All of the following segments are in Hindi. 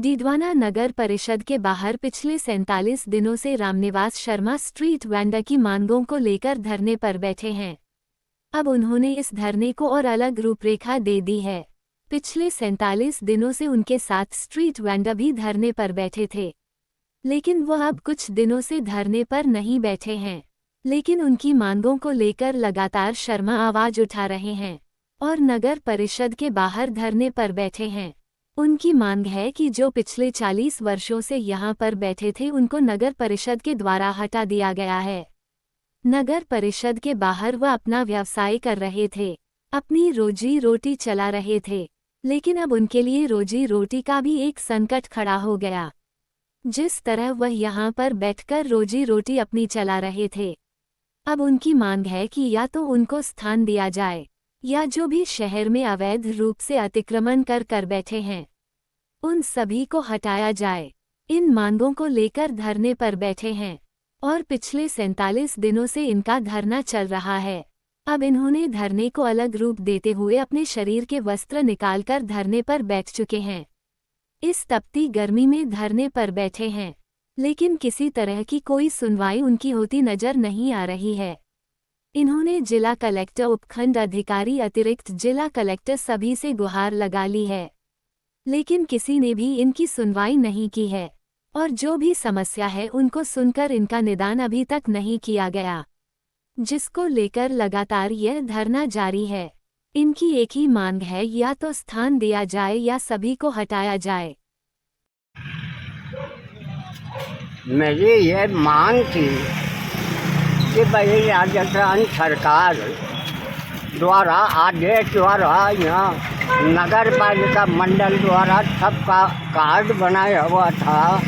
डीडवाना नगर परिषद के बाहर पिछले 47 दिनों से रामनिवास शर्मा स्ट्रीट वेंडर की मांगों को लेकर धरने पर बैठे हैं। अब उन्होंने इस धरने को और अलग रूपरेखा दे दी है। पिछले 47 दिनों से उनके साथ स्ट्रीट वेंडर भी धरने पर बैठे थे, लेकिन वह अब कुछ दिनों से धरने पर नहीं बैठे हैं। लेकिन उनकी मांगों को लेकर लगातार शर्मा आवाज उठा रहे हैं और नगर परिषद के बाहर धरने पर बैठे हैं। उनकी मांग है कि जो पिछले 40 वर्षों से यहां पर बैठे थे उनको नगर परिषद के द्वारा हटा दिया गया है। नगर परिषद के बाहर वह अपना व्यवसाय कर रहे थे, अपनी रोजी रोटी चला रहे थे, लेकिन अब उनके लिए रोजी रोटी का भी एक संकट खड़ा हो गया। जिस तरह वह यहां पर बैठकर रोजी रोटी अपनी चला रहे थे, अब उनकी मांग है कि या तो उनको स्थान दिया जाए या जो भी शहर में अवैध रूप से अतिक्रमण कर बैठे हैं उन सभी को हटाया जाए। इन मांगों को लेकर धरने पर बैठे हैं और पिछले 47 दिनों से इनका धरना चल रहा है। अब इन्होंने धरने को अलग रूप देते हुए अपने शरीर के वस्त्र निकालकर धरने पर बैठ चुके हैं। इस तपती गर्मी में धरने पर बैठे हैं, लेकिन किसी तरह की कोई सुनवाई उनकी होती नजर नहीं आ रही है। इन्होंने जिला कलेक्टर, उपखंड अधिकारी, अतिरिक्त जिला कलेक्टर सभी से गुहार लगा ली है, लेकिन किसी ने भी इनकी सुनवाई नहीं की है और जो भी समस्या है उनको सुनकर इनका निदान अभी तक नहीं किया गया, जिसको लेकर लगातार यह धरना जारी है। इनकी एक ही मांग है, या तो स्थान दिया जाए या सभी को हटाया जाए। मेरी ये मांग थी कि भाई राजस्थान सरकार द्वारा आदेश द्वारा यहाँ नगर पालिका मंडल द्वारा सबका कार्ड बनाया हुआ था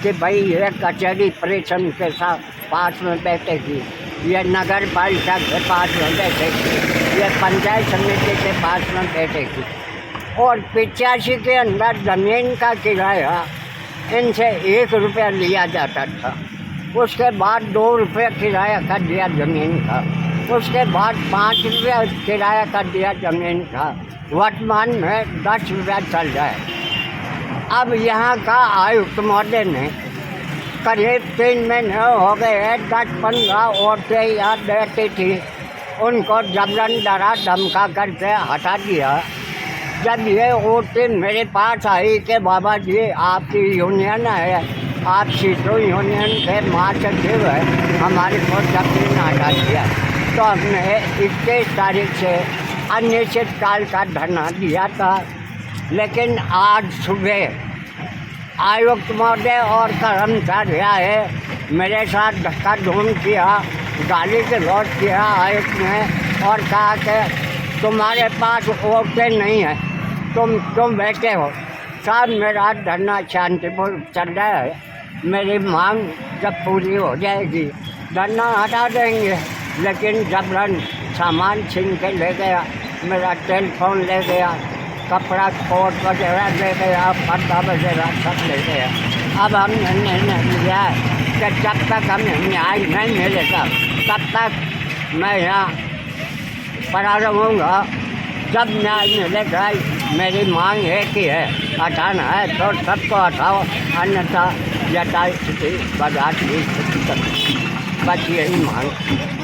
कि भाई ये कचहरी प्रेषण के साथ पास में बैठेगी, ये नगर पालिका के पास में बैठेगी, ये पंचायत समिति के पास में बैठेगी। और 85 के अंदर ज़मीन का किराया इनसे 1 रुपया लिया जाता था। उसके बाद 2 रुपये किराया कर दिया ज़मीन का, उसके बाद 5 रुपया किराया कर दिया ज़मीन का। वर्तमान में 10 रुपया चल जाए। अब यहाँ का आयुक्त महोदय ने करीब 3 महीने हो गए 10-15 औरतें यहाँ बैठी थी, उनको जबरन डरा धमका करके हटा दिया। जब ये औरतें मेरे पास आई कि बाबा जी आपकी यूनियन है, आप सीटों यूनियन के महासचिव है, हमारे को जबरन हटा दिया, तो हमने 21 तारीख से अनिश्चितकाल का धरना दिया था। लेकिन आज सुबह आयुक्त महोदय और कर्मचारी आए, मेरे साथ धक्का धूम किया, गाली गलौज किया आयुक्त ने और कहा कि तुम्हारे पास औरतें नहीं हैं, तुम बैठे हो। साहब मेरा धरना शांतिपूर्ण चल रहा है, मेरी मांग जब पूरी हो जाएगी धरना हटा देंगे। लेकिन जबरन सामान छीन के ले गया, मेरा टेलीफोन ले गया, कपड़ा कोट वगैरह ले गया, पर्दा वगैरह सब ले गया। अब हमने निर्णय लिया है कि जब तक हमें न्याय नहीं मिलेगा तब तक मैं यहाँ पड़ा रहूँगा। जब न्याय मिलेगा, मेरी मांग एक ही है, हटाना है तो सबको हटाओ, अन्यथा यथास्थिति बर्दाश्त नहीं। बस यही मांग।